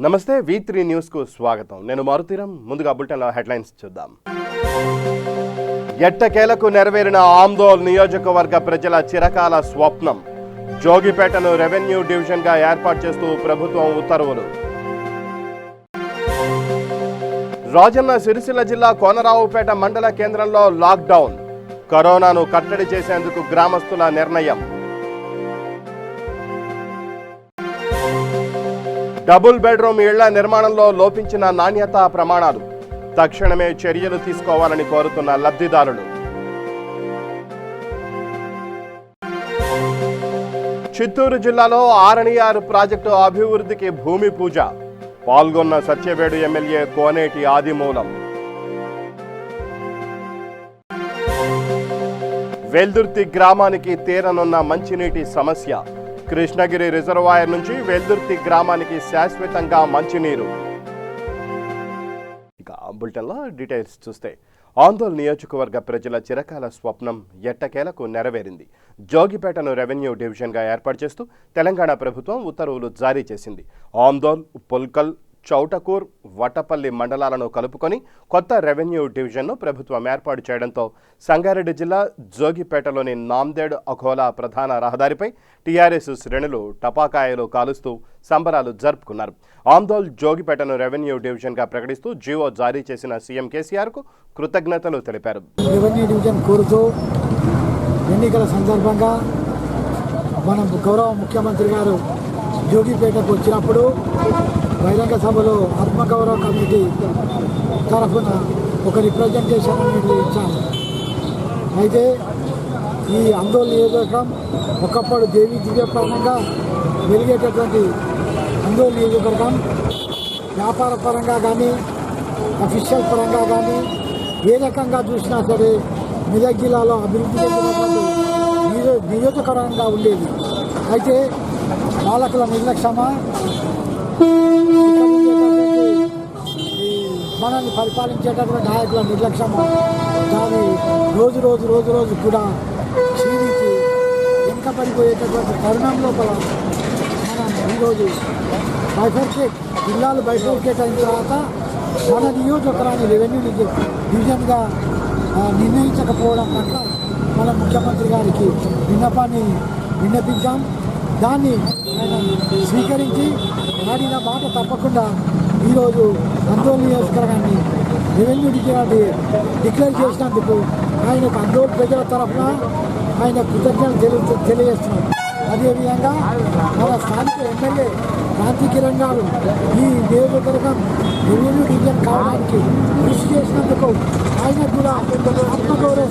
నమస్తే V3 news కు స్వాగతం. నేను మారుతీరం. ముందుగా బులెటిన్లో హెడ్లైన్స్ చూద్దాం. ఎట్టకేలకు నెరవేరిన ఆందోళన నియోజకవర్గ ప్రజల చిరకాల స్వప్నం. జోగిపేటను రెవెన్యూ డివిజన్ గా ఏర్పాటు చేస్తూ ప్రభుత్వం ఉత్తర్వులు. రాజన్న సిరిసిల్ల జిల్లా కోనరావుపేట మండల కేంద్రంలో లాక్డౌన్. కరోనాను కట్టడి చేసేందుకు గ్రామస్తుల నిర్ణయం. డబుల్ బెడ్రూమ్ ఇళ్ల నిర్మాణంలో లోపించిన నాణ్యతా ప్రమాణాలు. తక్షణమే చర్యలు తీసుకోవాలని కోరుతున్న లబ్ధిదారులు. చిత్తూరు జిల్లాలో ఆరణియారు ప్రాజెక్టు అభివృద్ధికి భూమి పూజ. పాల్గొన్న సత్యవేడు ఎమ్మెల్యే కోనేటి ఆదిమూలం. వెల్దుర్తి గ్రామానికి తీరనున్న మంచినీటి సమస్య. కృష్ణగిరి రిజర్వాయర్ నుంచి వెల్దుర్తి గ్రామానికి శాశ్వతంగా మంచినీరు. ఇక బులెటిన్లో డీటెయిల్స్ చూస్తే, ఆందోళన నియోజకవర్గ ప్రజల చిరకాల స్వప్నం ఎట్టకేలకు నెరవేరింది. జోగిపేటను రెవెన్యూ డివిజన్గా ఏర్పాటు చేస్తూ తెలంగాణ ప్రభుత్వం ఉత్తర్వులు జారీ చేసింది. ఆందోళ్, పుల్కల్, చౌటకూర్, వటపల్లి మండలాలను కలుపుకొని కొత్త రెవెన్యూ డివిజన్ను ప్రభుత్వం ఏర్పాటు చేయడంతో సంగారెడ్డి జిల్లా జోగిపేటలోని నాందేడ్ అఖోలా ప్రధాన రహదారిపై టీఆర్ఎస్ శ్రేణులు టపాకాయలు కాలుస్తూ సంబరాలు జరుపుకున్నారు. ఆందోళ్, జోగిపేటను రెవెన్యూ డివిజన్గా ప్రకటిస్తూ జీవో జారీ చేసిన సీఎం కేసీఆర్కు కృతజ్ఞతలు తెలిపారు. రెవెన్యూ డివిజన్ కోరుతూ ఎన్నికల సందర్భంగా మన గౌరవ ముఖ్యమంత్రి గారు జోగిపేటకు వచ్చినప్పుడు బహిరంగ సభలో ఆత్మగౌరవ కమిటీ తరఫున ఒక రిప్రజెంటేషన్ అనేది ఇచ్చాము. అయితే ఈ ఆందోళన నియోజకవర్గం ఒకప్పుడు దేవీ దివ్యప్రాణంగా వెలిగేటటువంటి ఆందోళన నియోజకవర్గం వ్యాపార పరంగా కానీ అఫీషియల్ పరంగా కానీ ఏ రకంగా చూసినా సరే మెదక్ జిల్లాలో అభివృద్ధి చెందినటువంటి నియోజకవర్గంగా ఉండేది. అయితే పాలకుల నిర్లక్ష్యమా, మనల్ని పరిపాలించేటటువంటి నాయకుల నిర్లక్ష్యము దాని రోజు రోజు కూడా క్షీణించి వెనుకబడిపోయేటటువంటి తరుణం లోపల మనం ఈరోజు జిల్లాలు బైఫర్కేట్ అయిన తర్వాత మన నియోజకవర్గాన్ని రెవెన్యూ డివిజన్గా నిర్ణయించకపోవడం పట్ల మన ముఖ్యమంత్రి గారికి విన్నపించాం. దాన్ని ఆయన స్వీకరించి ఆడిన మాట తప్పకుండా ఈరోజు ఆందోళన నియోజకవర్గాన్ని రెవెన్యూ డిక్లేర్ చేసినందుకు ఆయనకు ఆందోళన ప్రజల తరఫున ఆయన కృతజ్ఞతలు తెలియజేస్తున్నాం. అదేవిధంగా మన స్థానిక ఎమ్మెల్యే కాంతి కిరణ్ గారు ఈ నియోజకవర్గం రెవెన్యూ డివిజన్ కావడానికి కృషి చేసినందుకు ఆయనకు కూడా ఆత్మగౌరవ.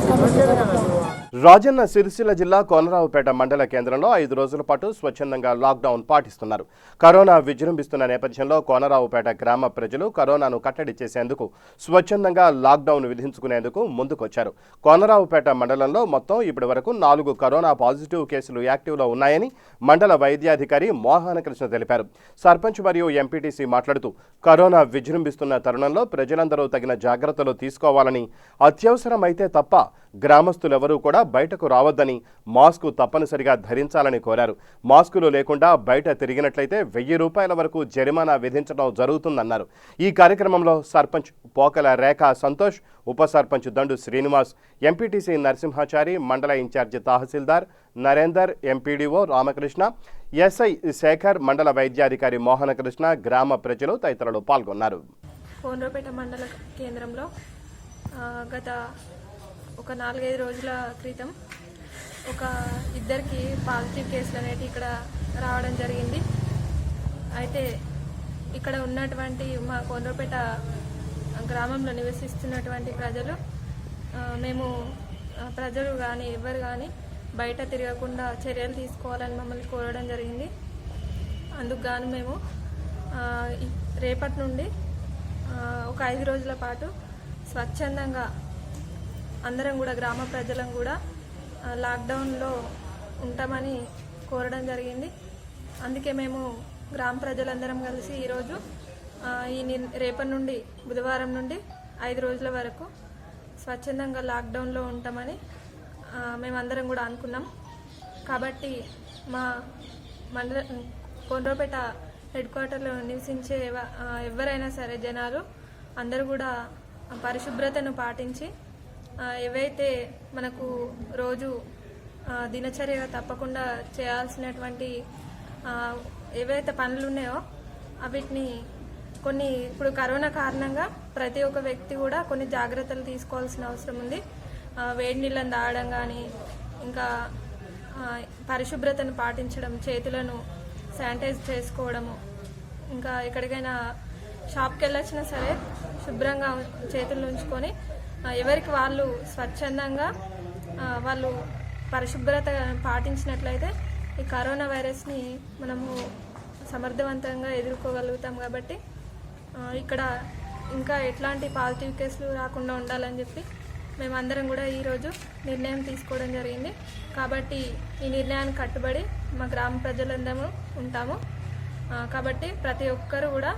రాజన్న సిరిసిల్ల జిల్లా కోనరావుపేట మండల కేంద్రంలో 5 రోజుల పాటు స్వచ్ఛందంగా లాక్డౌన్ పాటిస్తున్నారు. కరోనా విజృంభిస్తున్న నేపథ్యంలో కోనరావుపేట గ్రామ ప్రజలు కరోనాను కట్టడి చేసేందుకు స్వచ్ఛందంగా లాక్డౌన్ విధించుకునేందుకు ముందుకొచ్చారు. కోనరావుపేట మండలంలో మొత్తం ఇప్పటి వరకు 4 కరోనా పాజిటివ్ కేసులు యాక్టివ్లో ఉన్నాయని మండల వైద్యాధికారి మోహనకృష్ణ తెలిపారు. సర్పంచ్ మరియు ఎంపీటీసీ మాట్లాడుతూ కరోనా విజృంభిస్తున్న తరుణంలో ప్రజలందరూ తగిన జాగ్రత్తలు తీసుకోవాలని, అత్యవసరమైతే తప్ప గ్రామస్తులెవరూ కూడా బయటకు రావద్దని, మాస్కు తప్పనిసరిగా ధరించాలని కోరారు. మాస్కులు లేకుండా బయట తిరిగినట్లయితే 1000 రూపాయల వరకు జరిమానా విధించడం జరుగుతుందన్నారు. ఈ కార్యక్రమంలో సర్పంచ్ పోకల రేఖా సంతోష్, ఉప సర్పంచ్ దండు శ్రీనివాస్, ఎంపీటీసీ నరసింహాచారి, మండల ఇన్ఛార్జి తహసీల్దార్ నరేందర్, ఎంపీడీఓ రామకృష్ణ, ఎస్ఐ శేఖర్, మండల వైద్యాధికారి మోహనకృష్ణ, గ్రామ ప్రజలు తదితరులు పాల్గొన్నారు. కోనరావుపేట మండల కేంద్రంలో గత ఒక 4-5 రోజుల క్రితం ఒక 2 పాజిటివ్ కేసులు అనేవి ఇక్కడ రావడం జరిగింది. అయితే ఇక్కడ ఉన్నటువంటి మా కోనరావుపేట గ్రామంలో నివసిస్తున్నటువంటి ప్రజలు ప్రజలు కానీ ఎవరు కానీ బయట తిరగకుండా చర్యలు తీసుకోవాలని మమ్మల్ని కోరడం జరిగింది. అందుకు గాను మేము రేపటి నుండి ఒక 5 రోజుల పాటు స్వచ్ఛందంగా అందరం కూడా గ్రామ ప్రజలను కూడా లాక్డౌన్లో ఉంటామని కోరడం జరిగింది. అందుకే మేము గ్రామ ప్రజలందరం కలిసి ఈరోజు రేపటి నుండి బుధవారం నుండి 5 రోజుల వరకు స్వచ్ఛందంగా లాక్డౌన్లో ఉంటామని మేమందరం కూడా అనుకున్నాం. కాబట్టి మా మండల కోనరావుపేట హెడ్ క్వార్టర్లో నివసించే ఎవరైనా సరే జనాలు అందరూ కూడా పరిశుభ్రతను పాటించి ఏవైతే మనకు రోజు దినచర్యగా తప్పకుండా చేయాల్సినటువంటి ఏవైతే పనులు ఉన్నాయో వీటిని కొన్ని ఇప్పుడు కరోనా కారణంగా ప్రతి ఒక్క వ్యక్తి కూడా కొన్ని జాగ్రత్తలు తీసుకోవాల్సిన అవసరం ఉంది. వేడి నీళ్ళని తాగడం కానీ, ఇంకా పరిశుభ్రతను పాటించడం, చేతులను శానిటైజ్ చేసుకోవడము, ఇంకా ఎక్కడికైనా షాప్కి వెళ్ళొచ్చినా సరే శుభ్రంగా చేతులు ఉంచుకొని ఎవరికి వాళ్ళు స్వచ్ఛందంగా వాళ్ళు పరిశుభ్రత పాటించినట్లయితే ఈ కరోనా వైరస్ని మనము సమర్థవంతంగా ఎదుర్కోగలుగుతాం. కాబట్టి ఇక్కడ ఇంకా ఎట్లాంటి పాజిటివ్ కేసులు రాకుండా ఉండాలని చెప్పి మేమందరం కూడా ఈరోజు నిర్ణయం తీసుకోవడం జరిగింది. కాబట్టి ఈ నిర్ణయానికి కట్టుబడి మా గ్రామ ప్రజలందరూ ఉంటాము. కాబట్టి ప్రతి ఒక్కరు కూడా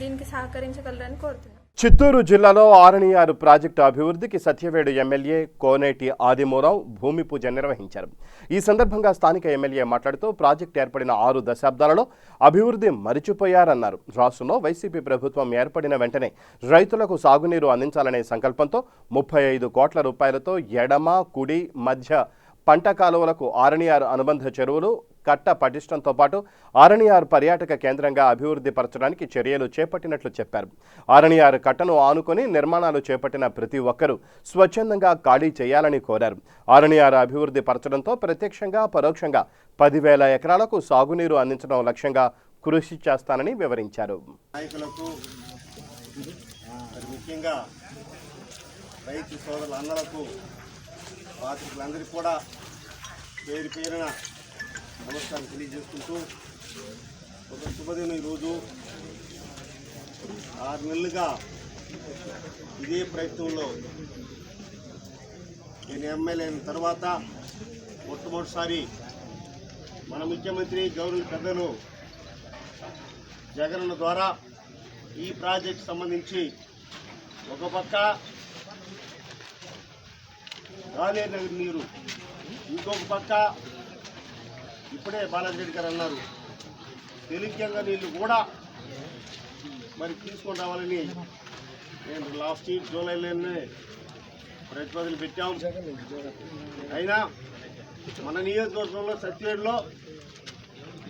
దీనికి సహకరించగలరని కోరుతున్నాం. చిత్తూరు జిల్లాలో ఆరణియారు ప్రాజెక్టు అభివృద్ధికి సత్యవేడు ఎమ్మెల్యే కోనేటి ఆదిమూరావు భూమి పూజ నిర్వహించారు. ఈ సందర్భంగా స్థానిక ఎమ్మెల్యే మాట్లాడుతూ ప్రాజెక్టు ఏర్పడిన 6 దశాబ్దాలలో అభివృద్ధి మరిచిపోయారన్నారు. రాష్ట్రంలో వైసీపీ ప్రభుత్వం ఏర్పడిన వెంటనే రైతులకు సాగునీరు అందించాలనే సంకల్పంతో 35 కోట్ల రూపాయలతో ఎడమ కుడి మధ్య పంట కాలువలకు ఆరణియారు అనుబంధ చెరువులు కట్ట పటిష్టంతో పాటు ఆరణియారు పర్యాటక కేంద్రంగా అభివృద్ధి పరచడానికి చర్యలు చేపట్టినట్లు చెప్పారు. ఆరణియారు కట్టను ఆనుకొని నిర్మాణాలు చేపట్టిన ప్రతి ఒక్కరూ స్వచ్ఛందంగా ఖాళీ చేయాలని కోరారు. ఆరణియారు అభివృద్ధి పరచడంతో ప్రత్యక్షంగా పరోక్షంగా 10,000 ఎకరాలకు సాగునీరు అందించడం లక్ష్యంగా కృషి చేస్తానని వివరించారు. నాయకులకు ముఖ్యంగా రైతు సోదరులందరకు పాత్రికులందరికీ కూడా పేరు పేరున నమస్కారం తెలియజేసుకుంటూ ఒక శుభదినం ఈరోజు 6 నెలలుగా ఇదే ప్రయత్నంలో నేను ఎమ్మెల్యే అయిన తర్వాత మొట్టమొదటిసారి మన ముఖ్యమంత్రి గౌరవ పెద్దలు జగనన్న ద్వారా ఈ ప్రాజెక్ట్ సంబంధించి ఒక పక్క రాలేరు నగర్ నీరు, ఇంకొక పక్క ఇప్పుడే బాలాజీ రెడ్డి గారు అన్నారు తెలిక్యంగా నీళ్ళు కూడా మరి తీసుకొని రావాలని నేను లాస్ట్ ఇయర్ జూలైలోనే ప్రతిపాదనలు పెట్టాం. అయినా మన నియోజకవర్గంలో సత్యవేడులో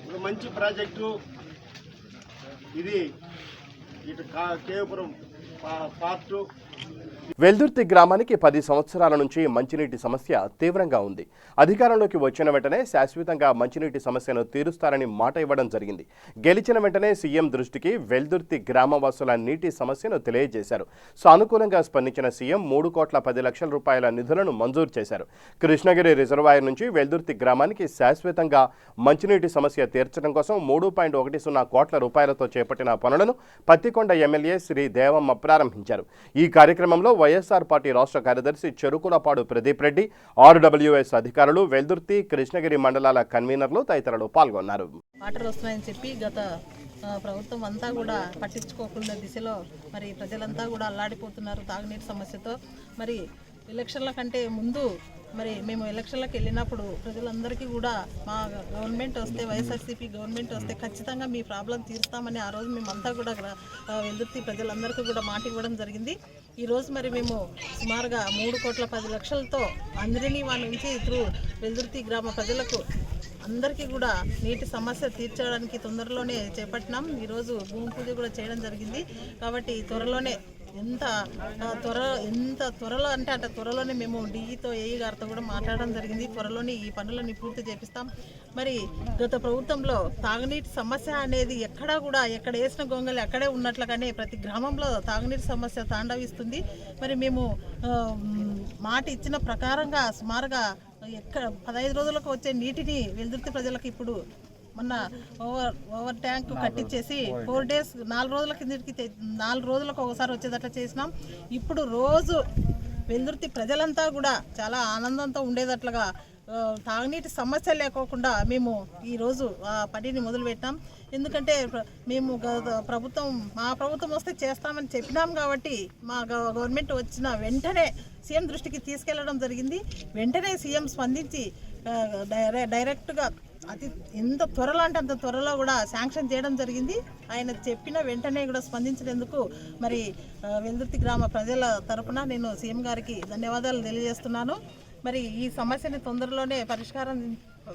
ఒక మంచి ప్రాజెక్టు ఇది. ఇటు కేవపురం పార్ట్ వెల్దుర్తి గ్రామానికి 10 సంవత్సరాల నుంచి మంచినీటి సమస్య తీవ్రంగా ఉంది. అధికారంలోకి వచ్చిన వెంటనే శాశ్వతంగా మంచినీటి సమస్యను తీరుస్తారని మాట ఇవ్వడం జరిగింది. గెలిచిన వెంటనే సీఎం దృష్టికి వెల్దుర్తి గ్రామవాసుల నీటి సమస్యను తెలియజేశారు. సానుకూలంగా స్పందించిన సీఎం 3,10,00,000 రూపాయల నిధులను మంజూరు చేశారు. కృష్ణగిరి రిజర్వాయర్ నుంచి వెల్దుర్తి గ్రామానికి శాశ్వతంగా మంచినీటి సమస్య తీర్చడం కోసం 3.10 కోట్ల రూపాయలతో చేపట్టిన పనులను పత్తికొండ ఎమ్మెల్యే శ్రీ దేవమ్మ ప్రారంభించారు. ఈ కార్యక్రమంలో వైఎస్ఆర్ పార్టీ రాష్ట్ర కార్యదర్శి చెరుకులపాడు ప్రదీప్ రెడ్డి, ఆర్డబ్ల్యూఎస్ అధికారులు, వెల్దుర్తి, కృష్ణగిరి మండలాల కన్వీనర్లు తదితరులు పాల్గొన్నారు. వాటర్ వస్తున్నాయని చెప్పి గత ప్రభుత్వం అంతా కూడా పట్టించుకోకుండా దిశలో మరి ప్రజలంతా కూడా అల్లాడిపోతున్నారు తాగునీటి సమస్యతో. మరి ఎలక్షన్ల కంటే ముందు మరి మేము ఎలక్షన్లకు వెళ్ళినప్పుడు ప్రజలందరికీ కూడా మా గవర్నమెంట్ వస్తే, వైఎస్ఆర్సీపీ గవర్నమెంట్ వస్తే ఖచ్చితంగా మీ ప్రాబ్లం తీరుస్తామని ఆ రోజు మేమంతా కూడా వెల్దుర్తి ప్రజలందరికీ కూడా మాట ఇవ్వడం జరిగింది. ఈరోజు మరి మేము సుమారుగా 3,10,00,000తో అందరినీ వాళ్ళ నుంచి త్రూ వెల్దుర్తి గ్రామ ప్రజలకు అందరికీ కూడా నీటి సమస్య తీర్చడానికి తొందరలోనే చేపట్టినాం. ఈరోజు భూమి పూజ కూడా చేయడం జరిగింది. కాబట్టి త్వరలోనే ఎంత త్వరలో అంటే అంత త్వరలోనే మేము డీఈతో ఏఈ గారితో కూడా మాట్లాడడం జరిగింది. త్వరలోనే ఈ పనులని పూర్తి చేపిస్తాం. మరి గత ప్రభుత్వంలో తాగునీటి సమస్య అనేది ఎక్కడా కూడా ఎక్కడ వేసిన గొంగలి అక్కడే ఉన్నట్లుగానే ప్రతి గ్రామంలో తాగునీటి సమస్య తాండవిస్తుంది. మరి మేము మాట ఇచ్చిన ప్రకారంగా సుమారుగా 15 రోజులకు వచ్చే నీటిని వెల్దుర్తి ప్రజలకు ఇప్పుడు మొన్న ఓవర్ ట్యాంక్ కట్టించేసి 4 డేస్ 4 రోజుల కిందకి 4 రోజులకు ఒకసారి వచ్చేటట్లు చేసినాం. ఇప్పుడు రోజు వెల్దుర్తి ప్రజలంతా కూడా చాలా ఆనందంతో ఉండేటట్లుగా తాగునీటి సమస్య లేకోకుండా మేము ఈరోజు ఆ పనిని మొదలుపెట్టాం. ఎందుకంటే మేము మా ప్రభుత్వం వస్తే చేస్తామని చెప్పినాం కాబట్టి మా గవర్నమెంట్ వచ్చిన వెంటనే సీఎం దృష్టికి తీసుకెళ్లడం జరిగింది. వెంటనే సీఎం స్పందించి డైరెక్ట్గా ఎంత త్వరలో అంటే అంత త్వరలో కూడా శాంక్షన్ చేయడం జరిగింది. ఆయన చెప్పిన వెంటనే కూడా స్పందించినందుకు మరి వెల్దుర్తి గ్రామ ప్రజల తరపున నేను సీఎం గారికి ధన్యవాదాలు తెలియజేస్తున్నాను. మరి ఈ సమస్యని తొందరలోనే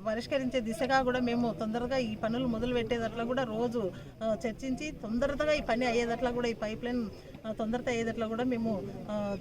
పరిష్కరించే దిశగా కూడా మేము తొందరగా ఈ పనులు మొదలు పెట్టేదట్లా కూడా రోజు చర్చించి తొందరగా ఈ పని అయ్యేదట్లా కూడా ఈ పైప్ లైన్ తొందరగా అయ్యేదట్లా కూడా మేము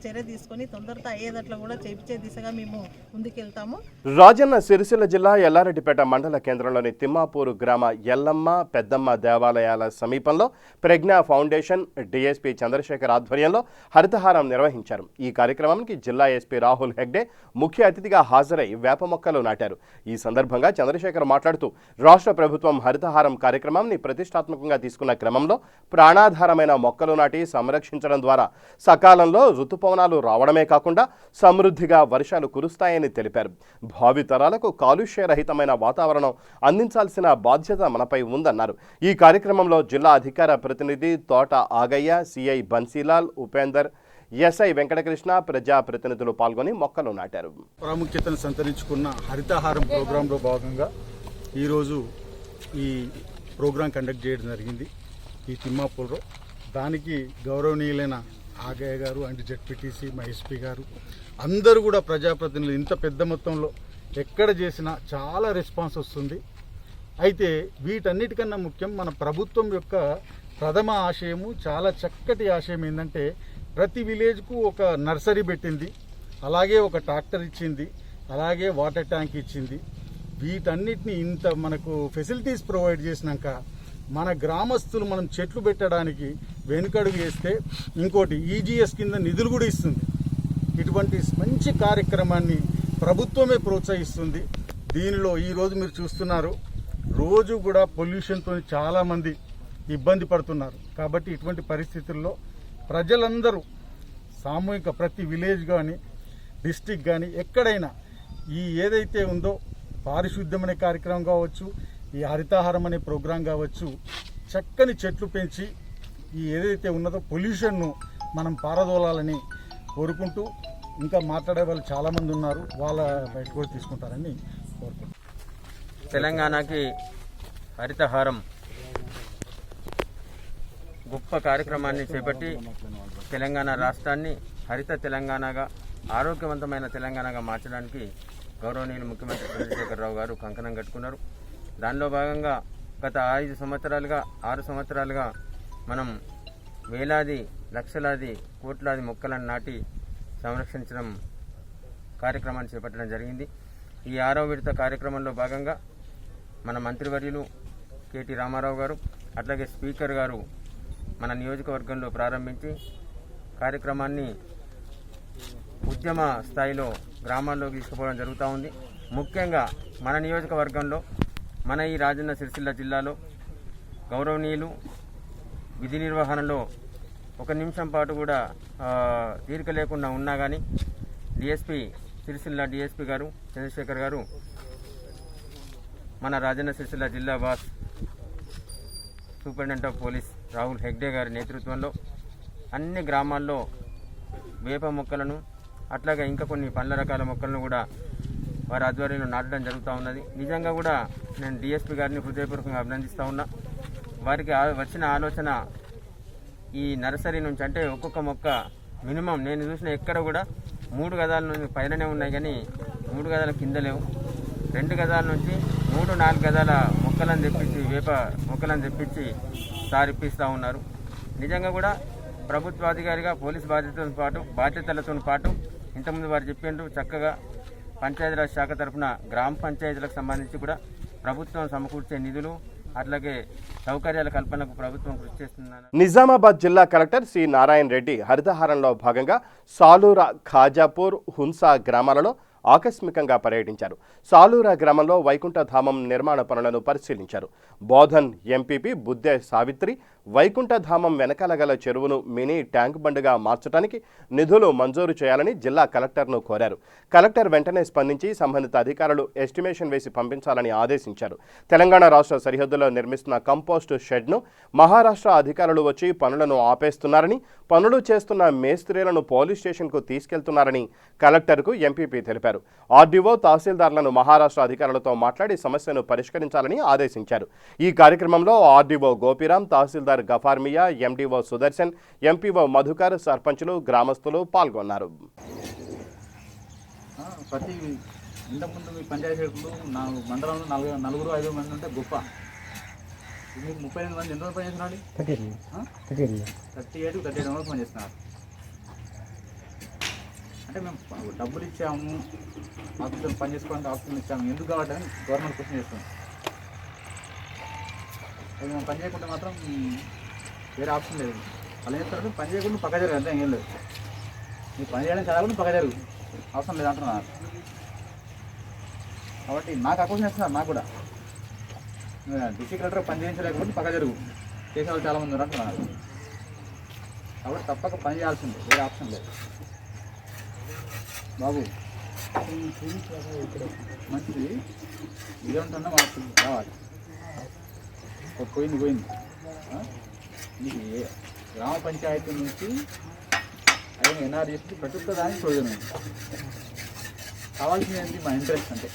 చర్య తీసుకొని తొందరగా అయ్యేదట్లా కూడా చేపించే దిశగా మేము ముందుకెళ్తాము. రాజన్న సిరిసిల్ల జిల్లా ఎల్లారెడ్డిపేట మండల కేంద్రంలోని తిమ్మాపూరు గ్రామ ఎల్లమ్మ పెద్దమ్మ దేవాలయాల సమీపంలో ప్రజ్ఞా ఫౌండేషన్ డిఎస్పీ చంద్రశేఖర్ ఆధ్వర్యంలో హరితహారం నిర్వహించారు. ఈ కార్యక్రమానికి జిల్లా ఎస్పీ రాహుల్ హెగ్డే ముఖ్య అతిథిగా హాజరై వేప మొక్కలు నాటారు. ఈ సందర్భంగా చంద్రశేఖర్ మాట్లాడుతూ రాష్ట్ర ప్రభుత్వం హరితహారం కార్యక్రమాన్ని ప్రతిష్టాత్మకంగా తీసుకున్న క్రమంలో ప్రాణాధారమైన మొక్కలు నాటి సంరక్షించడం ద్వారా సకాలంలో ఋతుపవనాలు రావడమే కాకుండా సమృద్ధిగా వర్షాలు కురుస్తాయని తెలిపారు. భావితరాలకు కాలుష్యరహితమైన వాతావరణం అందించాల్సిన బాధ్యత మనపై ఉందన్నారు. ఈ కార్యక్రమంలో జిల్లా అధికార ప్రతినిధి తోట ఆగయ్య, సిఐ బన్సీలాల్, ఉపేందర్, ఎస్ఐ వెంకటకృష్ణ, ప్రజాప్రతినిధులు పాల్గొని మొక్కలు నాటారు. ప్రాముఖ్యతను సంతరించుకున్న హరితహారం ప్రోగ్రాంలో భాగంగా ఈరోజు ఈ ప్రోగ్రాం కండక్ట్ చేయడం జరిగింది ఈ తిమ్మాపూర్లో. దానికి గౌరవనీయులైన ఆగయ్య గారు అండ్ జెడ్పీటీసీ మా ఎస్పీ గారు అందరూ కూడా ప్రజాప్రతినిధులు ఇంత పెద్ద మొత్తంలో ఎక్కడ చేసినా చాలా రెస్పాన్స్ వస్తుంది. అయితే వీటన్నిటికన్నా ముఖ్యం మన ప్రభుత్వం యొక్క ప్రథమ ఆశయము, చాలా చక్కటి ఆశయం ఏంటంటే ప్రతి విలేజ్కు ఒక నర్సరీ పెట్టింది, అలాగే ఒక ట్రాక్టర్ ఇచ్చింది, అలాగే వాటర్ ట్యాంక్ ఇచ్చింది. వీటన్నిటిని ఇంత మనకు ఫెసిలిటీస్ ప్రొవైడ్ చేసినాక మన గ్రామస్తులు మనం చెట్లు పెట్టడానికి వెనుకడుగు వేస్తే ఇంకోటి ఈజీఎస్ కింద నిధులు కూడా ఇస్తుంది. ఇటువంటి మంచి కార్యక్రమాన్ని ప్రభుత్వమే ప్రోత్సహిస్తుంది. దీనిలో ఈరోజు మీరు చూస్తున్నారు, రోజు కూడా పొల్యూషన్తో చాలామంది ఇబ్బంది పడుతున్నారు. కాబట్టి ఇటువంటి పరిస్థితుల్లో ప్రజలందరూ సామూహిక ప్రతి విలేజ్ కానీ డిస్టిక్ కానీ ఎక్కడైనా ఈ ఏదైతే ఉందో పారిశుద్ధ్యం అనే కార్యక్రమం కావచ్చు, ఈ హరితహారం అనే ప్రోగ్రాం కావచ్చు, చక్కని చెట్లు పెంచి ఈ ఏదైతే ఉన్నదో పొల్యూషన్ను మనం పారదోలాలని కోరుకుంటూ, ఇంకా మాట్లాడే వాళ్ళు చాలామంది ఉన్నారు, వాళ్ళ బయట కూడా తీసుకుంటారని కోరుకుంటున్నాను. తెలంగాణకి హరితహారం గొప్ప కార్యక్రమాన్ని చేపట్టి తెలంగాణ రాష్ట్రాన్ని హరిత తెలంగాణగా, ఆరోగ్యవంతమైన తెలంగాణగా మార్చడానికి గౌరవనీయులు ముఖ్యమంత్రి చంద్రశేఖరరావు గారు కంకణం కట్టుకున్నారు. దానిలో భాగంగా గత 6 సంవత్సరాలుగా మనం వేలాది, లక్షలాది, కోట్లాది మొక్కలను నాటి సంరక్షించడం కార్యక్రమాన్ని చేపట్టడం జరిగింది. ఈ 6వ విడత కార్యక్రమంలో భాగంగా మన మంత్రివర్యులు కేటీ రామారావు గారు, అట్లాగే స్పీకర్ గారు మన నియోజకవర్గంలో ప్రారంభించి కార్యక్రమాన్ని ఉద్యమ స్థాయిలో గ్రామాల్లోకి తీసుకుపోవడం జరుగుతూ ఉంది. ముఖ్యంగా మన నియోజకవర్గంలో, మన ఈ రాజన్న సిరిసిల్ల జిల్లాలో గౌరవనీయులు విధి నిర్వహణలో 1 నిమిషం పాటు కూడా తీరిక లేకుండా ఉన్నా కానీ సిరిసిల్ల డిఎస్పీ గారు చంద్రశేఖర్ గారు, మన రాజన్న సిరిసిల్ల జిల్లా boss superintendent of police Rahul Hegde గారి నేతృత్వంలో అన్ని గ్రామాల్లో వేప మొక్కలను, అట్లాగే ఇంకా కొన్ని పండ్ల రకాల మొక్కలను కూడా వారి ఆధ్వర్యంలో నాటడం జరుగుతూ ఉన్నది. నిజంగా కూడా నేను డిఎస్పీ గారిని హృదయపూర్వకంగా అభినందిస్తూ ఉన్నా. వారికి వచ్చిన ఆలోచన ఈ నర్సరీ నుంచి, అంటే ఒక్కొక్క మొక్క మినిమం నేను చూసిన ఎక్కడ కూడా 3 గజాల నుంచి పైననే ఉన్నాయి, కానీ 3 గజాల కింద లేవు. 2 గజాల నుంచి 3-4 గజాల మొక్కలను తెప్పించి, వేప మొక్కలను తెప్పించి సారిప్పిస్తూ ఉన్నారు. నిజంగా కూడా ప్రభుత్వాధికారిగా పోలీస్ బాధ్యతలతో పాటు ఇంతకుముందు వారు చెప్పిండ్రు, చక్కగా పంచాయతీరాజ్ శాఖ తరఫున గ్రామ పంచాయతీలకు సంబంధించి కూడా ప్రభుత్వం సమకూర్చే నిధులు, అట్లాగే సౌకర్యాల కల్పనకు ప్రభుత్వం కృషి చేస్తుందని. నిజామాబాద్ జిల్లా కలెక్టర్ సి నారాయణ రెడ్డి హరితహారంలో భాగంగా సాలూరా, ఖాజాపూర్, హున్సా గ్రామాలలో ఆకస్మికంగా పర్యటించారు. సాలూరా గ్రామంలో వైకుంఠధామం నిర్మాణ పనులను పరిశీలించారు. బోధన్ ఎంపీపీ బుద్దె సావిత్రి వైకుంఠధామం వెనకాల గల చెరువును మినీ ట్యాంక్ బండ్గా మార్చడానికి నిధులు మంజూరు చేయాలని జిల్లా కలెక్టర్ను కోరారు. కలెక్టర్ వెంటనే స్పందించి సంబంధిత అధికారులు ఎస్టిమేషన్ వేసి పంపించాలని ఆదేశించారు. తెలంగాణ రాష్ట్ర సరిహద్దులో నిర్మిస్తున్న కంపోస్ట్ షెడ్ను మహారాష్ట్ర అధికారులు వచ్చి పనులను ఆపేస్తున్నారని, పనులు చేస్తున్న మేస్త్రీలను పోలీస్ స్టేషన్కు తీసుకెళ్తున్నారని కలెక్టర్కు ఎంపీపీ తెలిపారు. ఆర్డీఓ, తహసీల్దార్లను మహారాష్ట్ర అధికారులతో మాట్లాడి సమస్యను పరిష్కరించాలని ఆదేశించారు. ఈ కార్యక్రమంలో ఆర్డీఓ గోపిరాం, తహసీల్దార్ గఫార్మియా, ఎండీఓ సుదర్శన్, ఎంపీఓ మధుకర్, సర్పంచులు, గ్రామస్తులు పాల్గొన్నారు. ప్రతి ఇంతకుముందు మీ పంచాయతీ సభ్యులు మండలంలో నలుగురు 5 మంది ఉంటే గొప్ప. మీకు 38 మంది ఎన్ని రోజులు పనిచేస్తున్నాడు? 38 రోజులు పనిచేస్తున్నారు. అంటే మేము డబ్బులు ఇచ్చాము, ఆఫీసులు పని చేసుకోవడానికి ఆఫీసులు ఇచ్చాము, ఎందుకు కాబట్టి గవర్నమెంట్ క్వశ్చన్ చేస్తుంది. అది మేము పని చేయకుంటే మాత్రం వేరే ఆప్షన్ లేదు. వాళ్ళు ఏం చేస్తారంటే పని చేయకుండా పక్క జరుగు, అంతే ఏం లేదు. మీరు పని చేయడానికి చదవకుండా పక్క జరుగు, అవసరం లేదు అంటున్నారు. కాబట్టి నాకు అక్వశ్చన్ చేస్తున్నారు. నాకు కూడా డిస్ట్రిక్ట్ కలెక్టర్ పని చేయించలేకపోతే పక్క జరుగు, చేసే వాళ్ళు చాలామంది ఉన్నారు అంటున్నారు. కాబట్టి తప్పక పని చేయాల్సిందే, వేరే ఆప్షన్ లేదు. బాబు మంచిది ఇదేంటన్నా మాకు కావాలి. పోయింది మీకు గ్రామ పంచాయతీ నుంచి అయిన ఎన్ఆర్జీఎస్కి ప్రతి ఒక్క దానికి ప్రయోజనం కావాల్సింది ఏంటి? మా ఇంట్రెస్ట్ అంటే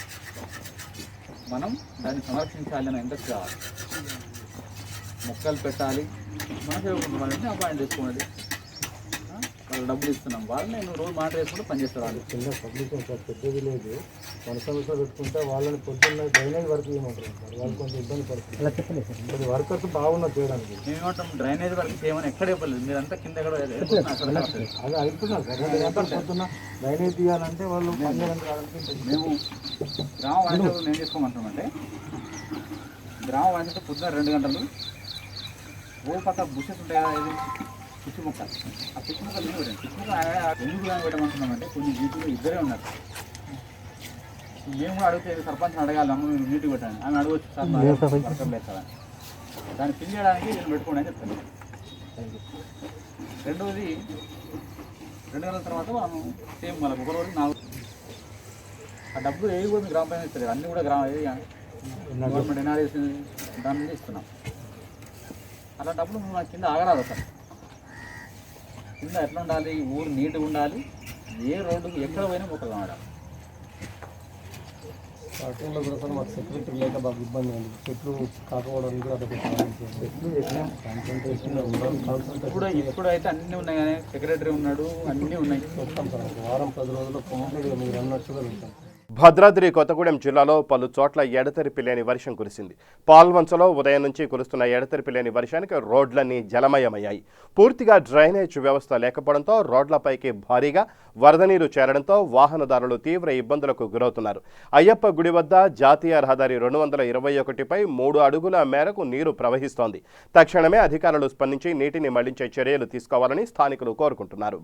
మనం దాన్ని సంరక్షించాలి అనే ఇంట్రెస్ట్ కావాలి. మొక్కలు పెట్టాలి, మన సేవకుంటున్న వాళ్ళని అపాయింట్ చేసుకోండి. వాళ్ళు డబ్బులు ఇస్తున్నాం, వాళ్ళని నేను రోజు మాట వేసుకుంటూ పనిచేస్తారు. వాళ్ళు చిన్న పబ్లిక్ పెద్దది లేదు, మన సమస్య పెట్టుకుంటే వాళ్ళని పొద్దున్న డ్రైనేజ్ వర్క్ చేయమంటారు. వాళ్ళు కొంచెం ఇబ్బంది పడుతుంది. అలా చెప్పలేదు సార్, వర్కర్స్ బాగున్నారు చేయడానికి. మేమేమంటాం, డ్రైనేజ్ వర్క్ చేయమని ఎక్కడ ఇవ్వలేదు. మీరంతా కింద ఎక్కడ అదే అయిపోతున్నారు సార్. పొద్దున్న డ్రైనేజ్ తీయాలంటే వాళ్ళు మేము గ్రామ వాణిజ్యం ఏం చేసుకోమంటామంటే, గ్రామ వాణిజ్యం పొద్దున్న 2 గంటలు ఓ పక్క బుషెస్ ఉంటాయి కదా, ఇది పిచ్చి మొక్క, ఆ పిచ్చి మొక్క ఎందుకు పెట్టండి. పిచ్చి మొక్క ఎందుకు పెట్టమంటున్నామంటే కొన్ని వీటిలో ఇద్దరే ఉన్నారు. మేము కూడా అడిగితే సర్పంచ్ని అడగాలి, అమ్మ మీరు నీట్గా పెట్టండి, ఆమె అడగవచ్చు సార్ వర్కర్ లేదు కదా, దాన్ని ఫిల్ చేయడానికి నేను పెట్టుకోండి అని చెప్తాను. రెండవది 2 గంటల తర్వాత మనం సేమ్ వాళ్ళకి ఒక రోజు 4 ఆ డబ్బులు ఏవి కూడా గ్రామ పంచాయతీ ఇస్తారు. అన్నీ కూడా గవర్నమెంట్ ఎన్ఆర్ఎస్ దాని నుంచి ఇస్తున్నాం. అలా డబ్బులు మన కింద ఆగరాదు. సార్ కింద ఎట్లా ఉండాలి, ఊరు నీట్గా ఉండాలి, ఏ రోడ్డుకు ఎక్కడ పోయినా మొక్కలు కావాలి. వాటిలో కూడా సార్ మాకు సెక్యూరిటీ లేక బాగా ఇబ్బంది ఉంది. చెట్లు కాకపోవడానికి కూడా అదొక చెట్లు ఇప్పుడు అయితే అన్నీ ఉన్నాయి కానీ సెక్రటరీ ఉన్నాడు, అన్నీ ఉన్నాయి. వస్తాం సార్, వారం 10 రోజుల్లో కంప్లీట్గా మీరు అన్నట్టుగా వెళ్తాం. భద్రాద్రి కొత్తగూడెం జిల్లాలో పలు చోట్ల ఎడతెరిపి లేని వర్షం కురిసింది. పాల్వంచలో ఉదయం నుంచి కురుస్తున్న ఎడతెరిపి లేని వర్షానికి రోడ్లన్నీ జలమయమయ్యాయి. పూర్తిగా డ్రైనేజ్ వ్యవస్థ లేకపోవడంతో రోడ్లపైకి భారీగా వరద నీరు చేరడంతో వాహనదారులు తీవ్ర ఇబ్బందులకు గురవుతున్నారు. అయ్యప్ప గుడి వద్ద జాతీయ రహదారి 221పై 3 అడుగుల మేరకు నీరు ప్రవహిస్తోంది. తక్షణమే అధికారులు స్పందించి నీటిని మళ్లించే చర్యలు తీసుకోవాలని స్థానికులు కోరుకుంటున్నారు.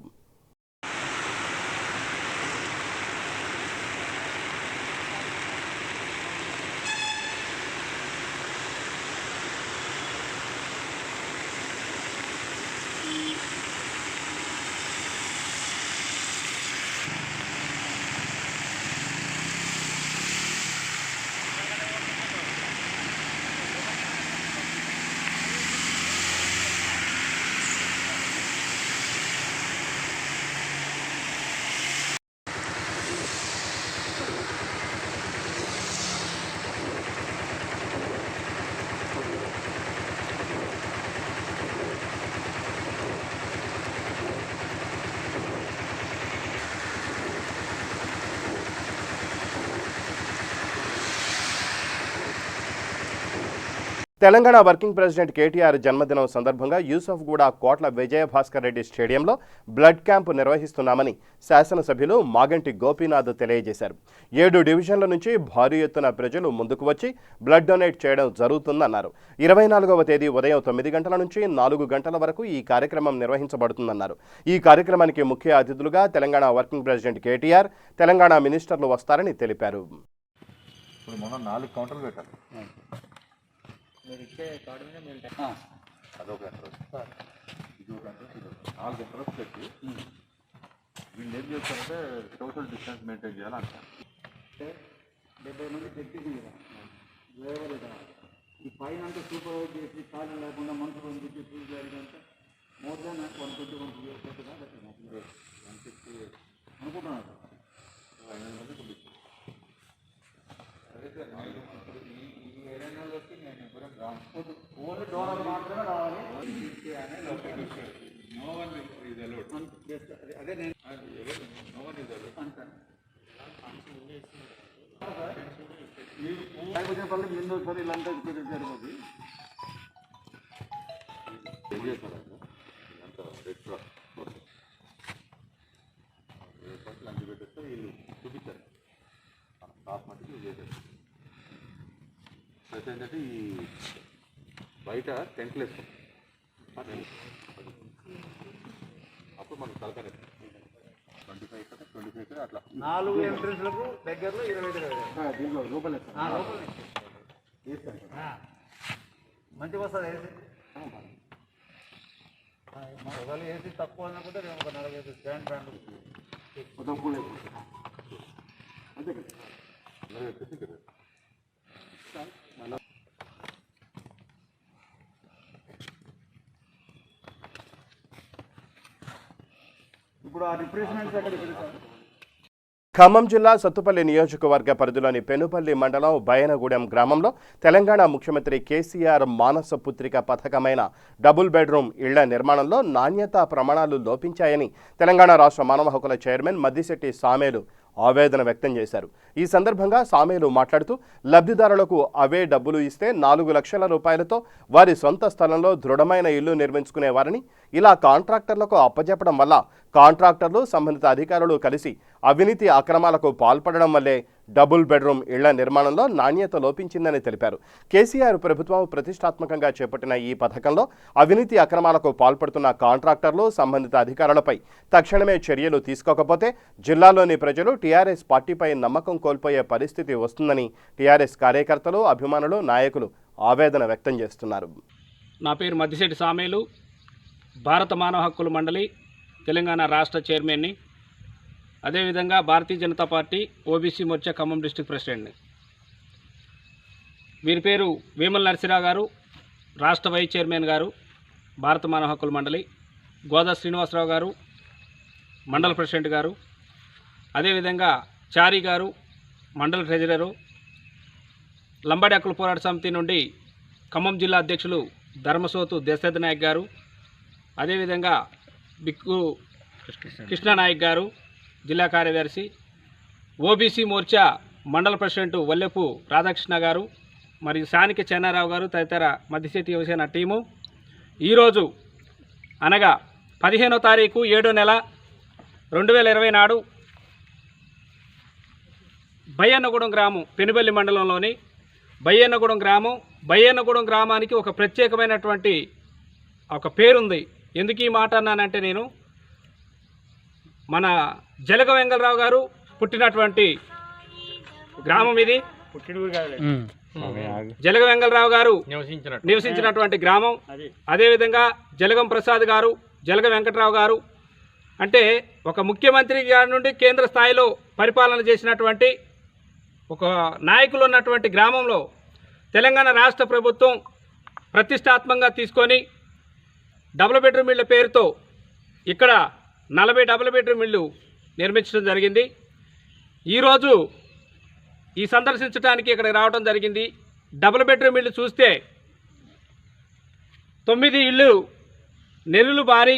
తెలంగాణ వర్కింగ్ ప్రెసిడెంట్ కేటీఆర్ జన్మదినం సందర్భంగా యూసఫ్గూడ కోట్ల విజయభాస్కర్ రెడ్డి స్టేడియంలో బ్లడ్ క్యాంపు నిర్వహిస్తున్నామని శాసనసభ్యులు మాగంటి గోపీనాథ్ తెలియజేశారు. 7 డివిజన్ల నుంచి భారీ ఎత్తున ప్రజలు ముందుకు వచ్చి బ్లడ్ డొనేట్ చేయడం జరుగుతుందన్నారు. 24వ తేదీ ఉదయం 9 గంటల నుంచి 4 గంటల వరకు ఈ కార్యక్రమం నిర్వహించబడుతుందన్నారు. ఈ కార్యక్రమానికి ముఖ్య అతిథులుగా తెలంగాణ వర్కింగ్ ప్రెసిడెంట్ కేటీఆర్, తెలంగాణ మినిస్టర్లు వస్తారని తెలిపారు. ఇప్పుడు మనం 4 కౌంటర్లు పెట్టాలి. మీరు ఇచ్చే కార్డు మీద మీరు అదొక ఎంట్రన్స్, ఇదొక ఎంట్రన్స్, ఇది 4 ఎంట్రన్స్ పెట్టి వీళ్ళు ఏం చేస్తారంటే సోషల్ డిస్టెన్స్ మెయింటైన్ చేయాలంటారు. 70 మంది టెక్నీషియన్ ఈ పైన అంతా సూపర్వైజ్ చేసి ఖాళీ లేకుండా మనుషులు పంపించి ఫీజు జరిగినంత మోర్ దాన్ 150 అనుకుంటున్నారు. 500 మంది పంపిస్తారు. ఈ ఏరియాలోకి నేను ఎప్పుడూ రాను. ఓన్లీ డోనర్ మాత్రమే రావాలి. No one is allowed. అదే నేను No one is allowed. అంటాను. వచ్చిన పనులు ముందు సార్ ఇలాంటి జరిగింది. ఏం చేస్తారంటే ఇదంతా రెడ్ క్రాస్ లంచ్ పెట్టేస్తే వీళ్ళు చూపించారు స్టాఫ్ మటుకు చేశారు. ప్లస్ ఏంటంటే ఈ బయట టెంట్లు వేస్తాం, అప్పుడు మనకు తలకాయ 25 అట్లా 4 ఎంట్రెన్స్లకు దగ్గరలో 25 దీంట్లో లోపలే మంచిగా వస్తుంది ఏసీ. ఒకవేళ ఏసీ తక్కువ అనుకుంటే నేను ఒక 45 స్టాండ్ ఫ్యాన్లు తక్కువ అంతే కదా. వచ్చేసి కదా ఇప్పుడు ఆ రిప్లేస్మెంట్స్ ఎక్కడ పెడతారు? ఖమ్మం జిల్లా సత్తుపల్లి నియోజకవర్గ పరిధిలోని పెనుపల్లి మండలం బయనగూడెం గ్రామంలో తెలంగాణ ముఖ్యమంత్రి కేసీఆర్ మానస పుత్రిక పథకమైన డబుల్ బెడ్రూమ్ ఇళ్ల నిర్మాణంలో నాణ్యతా ప్రమాణాలు లోపించాయని తెలంగాణ రాష్ట్ర మానవ హక్కుల చైర్మన్ మద్దిశెట్టి సామేలు ఆవేదన వ్యక్తం చేశారు. ఈ సందర్భంగా సామేలు మాట్లాడుతూ లబ్ధిదారులకు అవే డబ్బులు ఇస్తే 4 లక్షల రూపాయలతో వారి సొంత స్థలంలో దృఢమైన ఇల్లు నిర్మించుకునేవారని, ఇలా కాంట్రాక్టర్లకు అప్పజెప్పడం వల్ల కాంట్రాక్టర్లు సంబంధిత అధికారులు కలిసి అవినీతి అక్రమాలకు పాల్పడడం వల్లే డబుల్ బెడ్రూమ్ ఇళ్ల నిర్మాణంలో నాణ్యత లోపించిందని తెలిపారు. కేసీఆర్ ప్రభుత్వం ప్రతిష్టాత్మకంగా చేపట్టిన ఈ పథకంలో అవినీతి అక్రమాలకు పాల్పడుతున్న కాంట్రాక్టర్లు సంబంధిత అధికారులపై తక్షణమే చర్యలు తీసుకోకపోతే జిల్లాలోని ప్రజలు టీఆర్ఎస్ పార్టీపై నమ్మకం కోల్పోయే పరిస్థితి వస్తుందని టీఆర్ఎస్ కార్యకర్తలు, అభిమానులు, నాయకులు ఆవేదన వ్యక్తం చేస్తున్నారు. నా పేరు మద్దిశెట్టి సామేలు, భారత మానవ హక్కుల మండలి తెలంగాణ రాష్ట్ర చైర్మన్ని, అదేవిధంగా Bharatiya Janata Party OBC Morcha Khammam district ప్రెసిడెంట్ని. వీరి పేరు వేముల నరసింహరావు గారు, రాష్ట్ర వైస్ చైర్మన్ గారు, భారత మానవ హక్కుల మండలి. గోదా శ్రీనివాసరావు గారు, మండల ప్రెసిడెంట్ గారు. అదేవిధంగా చారి గారు, మండల ట్రెజరరు. లంబాడి హక్కుల పోరాట సమితి నుండి ఖమ్మం జిల్లా అధ్యక్షులు ధర్మసోతు దశరథ నాయక్ గారు. అదేవిధంగా బిక్కు కృష్ణానాయక్ గారు, జిల్లా కార్యదర్శి. ఓబీసీ మోర్చా మండల ప్రెసిడెంట్ వల్లెపు రాధాకృష్ణ గారు, మరియు స్థానిక చెన్నారావు గారు తదితర మద్దిశెట్టి యువసేన టీము ఈరోజు అనగా 15వ తారీఖు 7వ నెల 2020 నాడు బయ్యన్నగూడెం గ్రామం, పెనుబల్లి మండలంలోని బయ్యన్నగూడెం గ్రామానికి ఒక ప్రత్యేకమైనటువంటి ఒక పేరుంది. ఎందుకు ఈ మాట అన్నానంటే, నేను మన జలగ వెంగళరావు గారు పుట్టినటువంటి గ్రామం ఇది. జలగ వెంగళరావు గారు నివసించినటువంటి గ్రామం. అదేవిధంగా జలగం ప్రసాద్ గారు, జలగ వెంకటరావు గారు అంటే ఒక ముఖ్యమంత్రి గారి నుండి కేంద్ర స్థాయిలో పరిపాలన చేసినటువంటి ఒక నాయకులు ఉన్నటువంటి గ్రామంలో తెలంగాణ రాష్ట్ర ప్రభుత్వం ప్రతిష్టాత్మకంగా తీసుకొని డబుల్ బెడ్రూమ్ ఇళ్ల పేరుతో ఇక్కడ 40 డబుల్ బెడ్రూమ్ ఇళ్ళు నిర్మించడం జరిగింది. ఈరోజు ఈ సందర్శించడానికి ఇక్కడికి రావడం జరిగింది. డబుల్ బెడ్రూమ్ ఇళ్ళు చూస్తే 9 ఇళ్ళు నెలలు బారి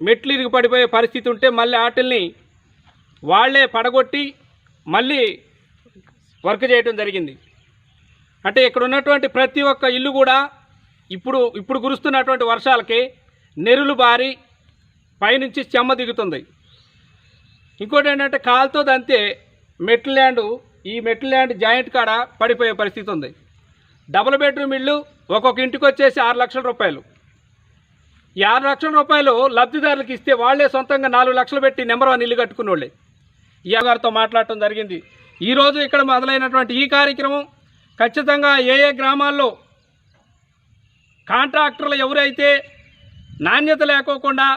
మెట్లు ఇరిగి పడిపోయే పరిస్థితి ఉంటే మళ్ళీ వాటిల్ని వాళ్లే పడగొట్టి మళ్ళీ వర్క్ చేయడం జరిగింది. అంటే ఇక్కడ ఉన్నటువంటి ప్రతి ఒక్క ఇల్లు కూడా ఇప్పుడు కురుస్తున్నటువంటి వర్షాలకి నెరులు బారి పైనుంచి చెమ్మ దిగుతుంది. ఇంకోటి ఏంటంటే కాలుతో దంతే ఈ మెట్ల ల్యాండ్ జాయింట్ కాడ పడిపోయే పరిస్థితి ఉంది. డబుల్ బెడ్రూమ్ ఇల్లు ఒక్కొక్క ఇంటికి వచ్చేసి 6 లక్షల రూపాయలు. ఈ 6 లక్షల రూపాయలు లబ్ధిదారులకు ఇస్తే వాళ్లే సొంతంగా 4 లక్షలు పెట్టి నెంబర్ 1 ఇల్లు కట్టుకున్న వాళ్ళే. ఈ గారితో మాట్లాడటం జరిగింది. ఈరోజు ఇక్కడ మొదలైనటువంటి ఈ కార్యక్రమం ఖచ్చితంగా ఏ గ్రామాల్లో కాంట్రాక్టర్లు ఎవరైతే నాణ్యత లేకోకుండా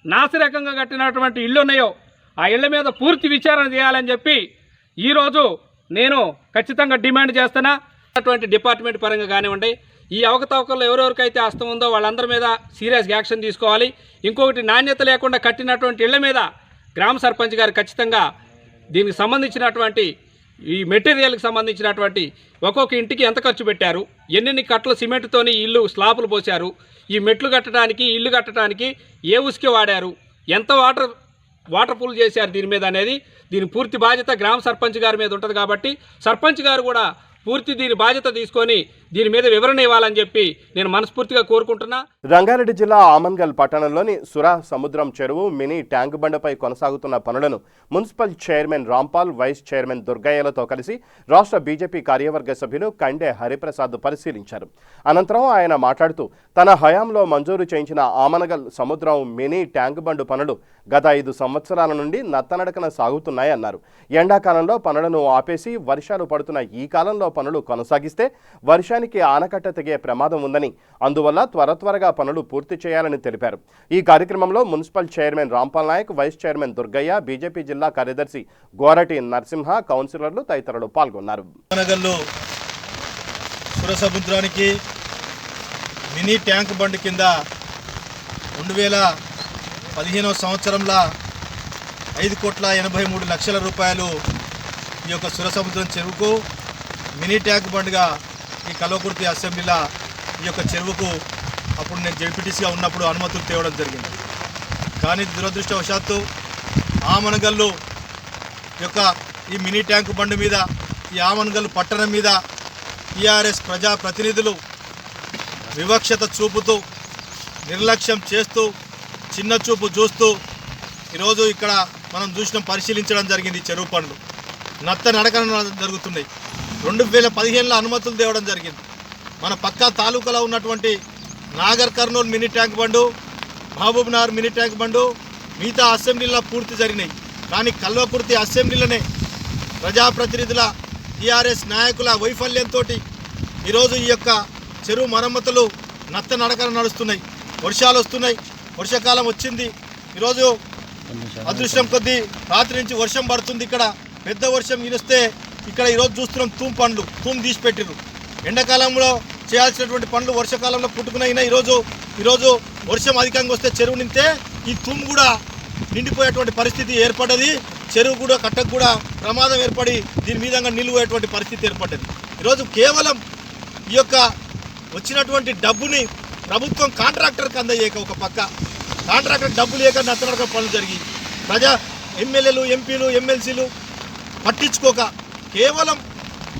నాసిరకంగా కట్టినటువంటి ఇళ్ళు ఉన్నాయో ఆ ఇళ్ల మీద పూర్తి విచారణ చేయాలని చెప్పి ఈరోజు నేను ఖచ్చితంగా డిమాండ్ చేస్తున్నా. అటువంటి డిపార్ట్మెంట్ పరంగా కానివ్వండి, ఈ అవకతవకల్లో ఎవరెవరికైతే హస్తం ఉందో వాళ్ళందరి మీద సీరియస్గా యాక్షన్ తీసుకోవాలి. ఇంకొకటి, నాణ్యత లేకుండా కట్టినటువంటి ఇళ్ల మీద గ్రామ సర్పంచ్ గారు ఖచ్చితంగా దీనికి సంబంధించినటువంటి ఈ మెటీరియల్కి సంబంధించినటువంటి ఒక్కొక్క ఇంటికి ఎంత ఖర్చు పెట్టారు, ఎన్ని కట్టలు సిమెంట్తోని ఇల్లు స్లాపులు పోశారు, ఈ మెట్లు కట్టడానికి ఇల్లు కట్టడానికి ఏ ఉసుకి వాడారు, ఎంత వాటర్ పూల్ చేశారు దీని మీద అనేది దీని పూర్తి బాధ్యత గ్రామ సర్పంచ్ గారి మీద ఉంటుంది. కాబట్టి సర్పంచ్ గారు కూడా పూర్తి దీని బాధ్యత తీసుకొని దీని మీద వివరణ ఇవ్వాలని చెప్పి నేను మనస్ఫూర్తిగా కోరుకుంటున్నా. రంగారెడ్డి జిల్లా ఆమన్గల్ పట్టణంలోని సురా సముద్రం చెరువు మినీ ట్యాంక్ బండపై కొనసాగుతున్న పనులను municipal chairman Rampal, vice chairman దుర్గయ్యలతో కలిసి రాష్ట్ర బీజేపీ కార్యవర్గ సభ్యులు కండే హరిప్రసాద్ పరిశీలించారు. అనంతరం ఆయన మాట్లాడుతూ తన హయాంలో మంజూరు చేయించిన ఆమన్గల్ సముద్రం మినీ ట్యాంక్ బండు పనులు గత 5 సంవత్సరాల నుండి నత్తనడకన సాగుతున్నాయన్నారు. ఎండాకాలంలో పనులను ఆపేసి వర్షాలు పడుతున్న ఈ కాలంలో పనులు కొనసాగిస్తే వర్షానికి ఆనకట్ట తెగే ప్రమాదం ఉందని, అందువల్ల త్వరగా పనులు పూర్తి చేయాలని తెలిపారు. ఈ కార్యక్రమంలో municipal chairman Rampal Nayak, vice chairman Durgaiah, BJP జిల్లా కార్యదర్శి గోరటి నరసింహ, కౌన్సిలర్లు తదితరులు పాల్గొన్నారు. సముద్రానికి మినీ ట్యాంక్ బండ్ కింద 2015వ సంవత్సరంలో 5,83,00,000 రూపాయలు ఈ యొక్క సురసముద్రం చెరువుకు మినీ ట్యాంక్ బండ్గా ఈ కల్వకుర్తి అసెంబ్లీలో ఈ యొక్క చెరువుకు అప్పుడు నేను జడ్పీటీసీగా ఉన్నప్పుడు అనుమతులు తేవడం జరిగింది. కానీ దురదృష్టవశాత్తు ఆమనగల్లు యొక్క ఈ మినీ ట్యాంక్ బండ్ మీద, ఈ ఆమనగల్లు పట్టణం మీద టీఆర్ఎస్ ప్రజాప్రతినిధులు వివక్షత చూపుతూ, నిర్లక్ష్యం చేస్తూ, చిన్న చూపు చూస్తూ ఈరోజు ఇక్కడ మనం చూసిన పరిశీలించడం జరిగింది. చెరువు పనులు నత్త నడకన జరుగుతున్నాయి. 2015లో అనుమతులు తేవడం జరిగింది. మన పక్కా తాలూకాలో ఉన్నటువంటి నాగర్ కర్నూలు మినీ ట్యాంక్ బండు, మహబూబ్ నగర్ మినీ ట్యాంక్ బండు మిగతా అసెంబ్లీలో పూర్తి జరిగినాయి. కానీ కల్వకుర్తి అసెంబ్లీలోనే ప్రజాప్రతినిధుల, టీఆర్ఎస్ నాయకుల వైఫల్యంతో ఈరోజు ఈ యొక్క చెరువు మరమ్మతులు నత్త నడకన నడుస్తున్నాయి. వర్షాలు వస్తున్నాయి, వర్షాకాలం వచ్చింది. ఈరోజు అదృష్టం కొద్దీ రాత్రి నుంచి వర్షం పడుతుంది. ఇక్కడ పెద్ద వర్షం ఇస్తే ఇక్కడ ఈరోజు చూస్తున్నాం తూము తీసి పెట్టిరు. ఎండాకాలంలో చేయాల్సినటువంటి పనులు వర్షాకాలంలో పుట్టుకునైనా ఈరోజు వర్షం అధికంగా వస్తే చెరువు నింటే ఈ తూము కూడా నిండిపోయేటువంటి పరిస్థితి ఏర్పడ్డది. చెరువు కూడా కట్టకు కూడా ప్రమాదం ఏర్పడి దీని మీదంగా నిలువేటువంటి పరిస్థితి ఏర్పడ్డది. ఈరోజు కేవలం ఈ యొక్క వచ్చినటువంటి డబ్బుని ప్రభుత్వం కాంట్రాక్టర్కి అందజేయక, ఒక పక్క కాంట్రాక్టర్ డబ్బులు లేక నత్తనడక పనులు జరిగి ప్రజా ఎమ్మెల్యేలు, ఎంపీలు, ఎమ్మెల్సీలు పట్టించుకోక కేవలం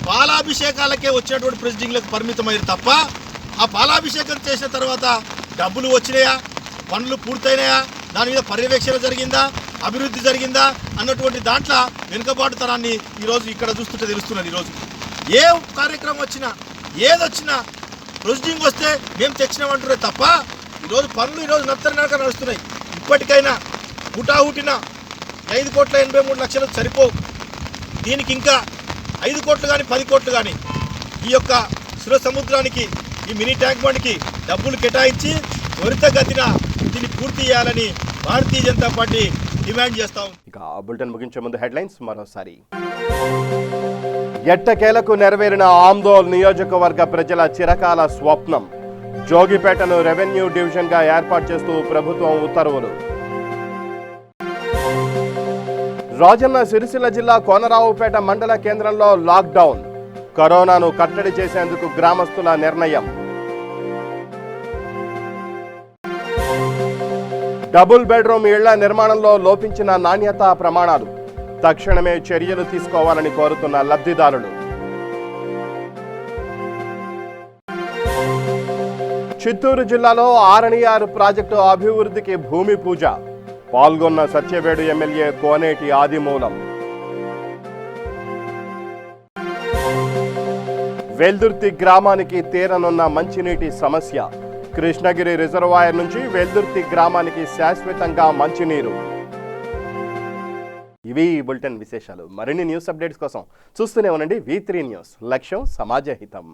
పాలాభిషేకాలకే వచ్చినటువంటి ప్రెసిడింగ్లకు పరిమితమయ్యారు తప్ప ఆ పాలాభిషేకం చేసిన తర్వాత డబ్బులు వచ్చినాయా, పనులు పూర్తయినాయా, దాని మీద పర్యవేక్షణ జరిగిందా, అభివృద్ధి జరిగిందా అన్నటువంటి దాంట్లో వెనుకబాటుతనాన్ని ఈరోజు ఇక్కడ చూస్తుంటే తెలుస్తున్నది. ఈరోజు ఏ కార్యక్రమం వచ్చినా, ఏదొచ్చినా ప్రొసీడింగ్ వస్తే మేము తెచ్చినామంటున్నారే తప్ప ఈరోజు పనులు నత్తనడక నడుస్తున్నాయి. ఇప్పటికైనా హుటాహుటిన 5,83,00,000 సరిపోవు. దీనికి ఇంకా 5 కోట్లు కానీ 10 కోట్లు కానీ ఈ యొక్క సుర సముద్రానికి, ఈ మినీ ట్యాంక్ బండ్కి డబ్బులు కేటాయించి త్వరితగతిన దీన్ని పూర్తి చేయాలని భారతీయ జనతా పార్టీ డిమాండ్ చేస్తాం. ఇక బులెటిన్ ముగించే ముందు హెడ్లైన్స్ మరోసారి. ఎట్టకేలకు నెరవేరిన ఆందోళన నియోజకవర్గ ప్రజల చిరకాల స్వప్నం. జోగిపేటను రెవెన్యూ డివిజన్గా ఏర్పాటు చేస్తూ ప్రభుత్వం ఉత్తర్వులు. రాజన్న సిరిసిల్ల జిల్లా కోనరావుపేట మండల కేంద్రంలో లాక్డౌన్. కరోనాను కట్టడి చేసేందుకు గ్రామస్తుల నిర్ణయం. డబుల్ బెడ్రూమ్ ఇళ్ల నిర్మాణంలో లోపించిన నాణ్యతా ప్రమాణాలు. తక్షణమే చర్యలు తీసుకోవాలని కోరుతున్న లబ్ధిదారులు. చిత్తూరు జిల్లాలో ఆరణియారు ప్రాజెక్టు అభివృద్ధికి భూమి పూజ. పాల్గొన్న సత్యవేడు ఎమ్మెల్యే కోనేటి ఆదిమూలం. వెల్దుర్తి గ్రామానికి తీరనున్న మంచినీటి సమస్య. కృష్ణగిరి రిజర్వాయర్ నుంచి వెల్దుర్తి గ్రామానికి శాశ్వతంగా మంచినీరు. ఇవి బులెటిన్ విశేషాలు. మరిన్ని న్యూస్ అప్డేట్స్ కోసం చూస్తూనే ఉండండి V3 న్యూస్. లక్ష్యం సమాజ హితం.